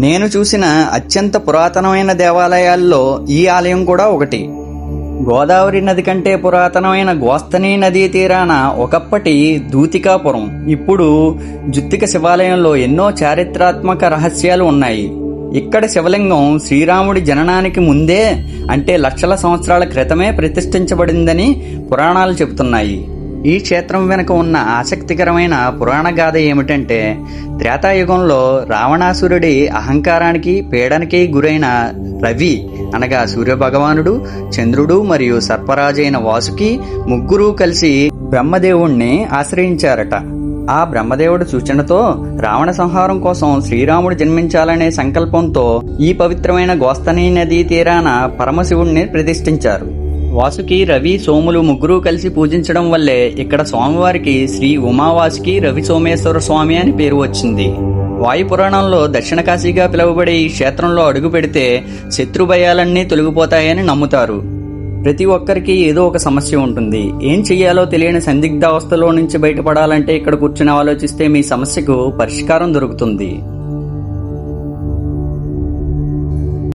నేను చూసిన అత్యంత పురాతనమైన దేవాలయాల్లో ఈ ఆలయం కూడా ఒకటి. గోదావరి నది కంటే పురాతనమైన గోస్తని నదీ తీరాన ఒకప్పటి దూతికాపురం, ఇప్పుడు జుత్తిక శివాలయంలో ఎన్నో చారిత్రాత్మక రహస్యాలు ఉన్నాయి. ఇక్కడ శివలింగం శ్రీరాముడి జననానికి ముందే, అంటే లక్షల సంవత్సరాల క్రితమే ప్రతిష్ఠించబడిందని పురాణాలు చెబుతున్నాయి. ఈ క్షేత్రం వెనుక ఉన్న ఆసక్తికరమైన పురాణ గాథ ఏమిటంటే, త్రేతాయుగంలో రావణాసురుడి అహంకారానికి పీడనకి గురైన రవి అనగా సూర్యభగవానుడు, చంద్రుడు మరియు సర్పరాజైన వాసుకి ముగ్గురూ కలిసి బ్రహ్మదేవుణ్ణి ఆశ్రయించారట. ఆ బ్రహ్మదేవుడి సూచనతో రావణ సంహారం కోసం శ్రీరాముడు జన్మించాలనే సంకల్పంతో ఈ పవిత్రమైన గోస్తని నదీ తీరాన పరమశివుణ్ణి ప్రతిష్ఠించారు. వాసుకి, రవి, సోములు ముగ్గురూ కలిసి పూజించడం వల్లే ఇక్కడ స్వామివారికి శ్రీ ఉమావాసుకి రవి సోమేశ్వర స్వామి అని పేరు వచ్చింది. వాయుపురాణంలో దక్షిణ కాశీగా పిలువబడే ఈ క్షేత్రంలో అడుగు పెడితే శత్రుభయాలన్నీ తొలగిపోతాయని నమ్ముతారు. ప్రతి ఒక్కరికి ఏదో ఒక సమస్య ఉంటుంది. ఏం చెయ్యాలో తెలియని సందిగ్ధావస్థలో నుంచి బయటపడాలంటే ఇక్కడ కూర్చుని ఆలోచిస్తే మీ సమస్యకు పరిష్కారం దొరుకుతుంది.